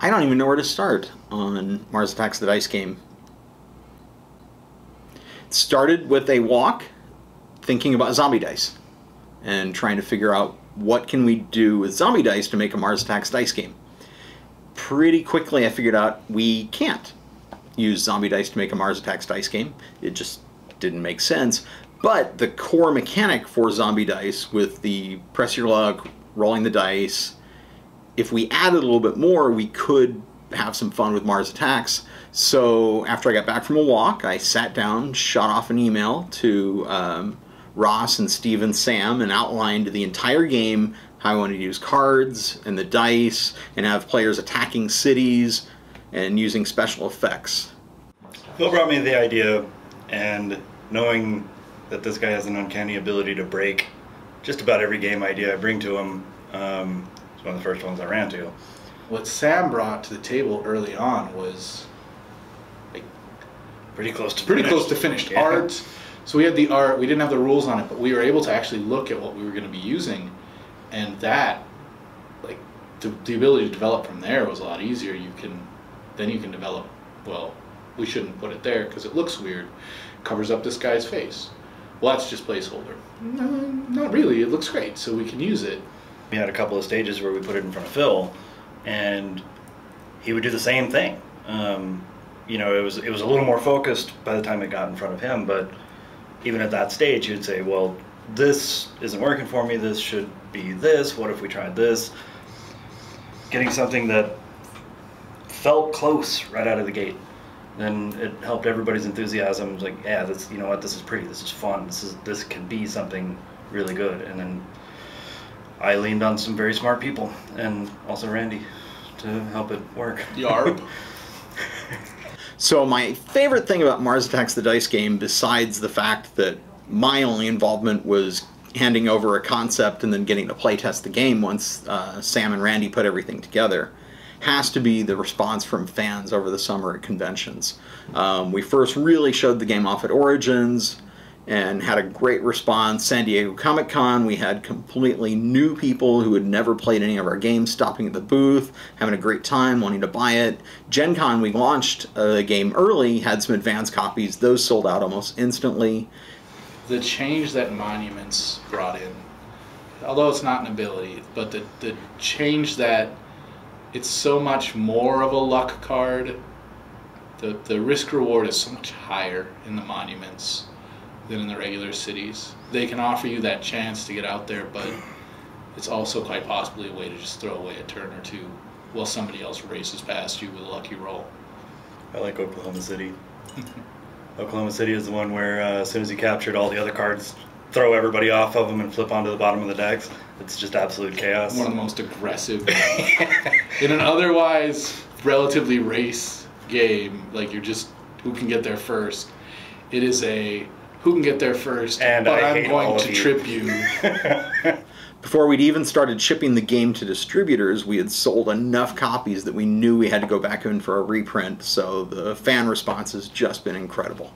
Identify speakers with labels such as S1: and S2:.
S1: I don't even know where to start on Mars Attacks the Dice game. It started with a walk thinking about zombie dice and trying to figure out what can we do with zombie dice to make a Mars Attacks dice game. Pretty quickly I figured out we can't use zombie dice to make a Mars Attacks dice game. It just didn't make sense. But the core mechanic for zombie dice with the press your luck, rolling the dice, if we added a little bit more, we could have some fun with Mars Attacks. So after I got back from a walk, I sat down, shot off an email to Ross and Steve and Sam and outlined the entire game, how I wanted to use cards and the dice and have players attacking cities and using special effects.
S2: Phil brought me the idea, and knowing that this guy has an uncanny ability to break just about every game idea I bring to him, it's one of the first ones I ran to.
S3: What Sam brought to the table early on was like
S2: pretty close to
S3: finished
S2: yeah.
S3: art. So we had the art, we didn't have the rules on it, but we were able to actually look at what we were going to be using, and that, like, the ability to develop from there was a lot easier. Then you can develop, well, we shouldn't put it there because it looks weird. Covers up this guy's face. Well, that's just placeholder. No, not really, it looks great, so we can use it.
S2: We had a couple of stages where we put it in front of Phil, and he would do the same thing. You know, it was a little more focused by the time it got in front of him, but even at that stage, he would say, well, this isn't working for me, this should be this, what if we tried this? Getting something that felt close right out of the gate. Then it helped everybody's enthusiasm. It was like, yeah, this, you know what, this is pretty, this is fun, this can be something really good. And then I leaned on some very smart people, and also Randy, to help it work.
S3: Yarp.
S1: So my favorite thing about Mars Attacks the Dice game, besides the fact that my only involvement was handing over a concept and then getting to play test the game once Sam and Randy put everything together, has to be the response from fans over the summer at conventions. We first really showed the game off at Origins and had a great response. San Diego Comic-Con, we had completely new people who had never played any of our games stopping at the booth, having a great time, wanting to buy it. Gen Con, we launched the game early, had some advanced copies. Those sold out almost instantly.
S3: The change that Monuments brought in, although it's not an ability, but the change that it's so much more of a luck card. The risk reward is so much higher in the Monuments than in the regular cities. They can offer you that chance to get out there, but it's also quite possibly a way to just throw away a turn or two while somebody else races past you with a lucky roll.
S2: I like Oklahoma City. Oklahoma City is the one where as soon as you captured all the other cards, throw everybody off of them and flip onto the bottom of the decks. It's just absolute chaos.
S3: One of the most aggressive. In an otherwise relatively race game, like you're just who can get there first. It is a who can get there first,
S2: and
S3: but I'm going to trip you.
S1: Before we'd even started shipping the game to distributors, we had sold enough copies that we knew we had to go back in for a reprint, so the fan response has just been incredible.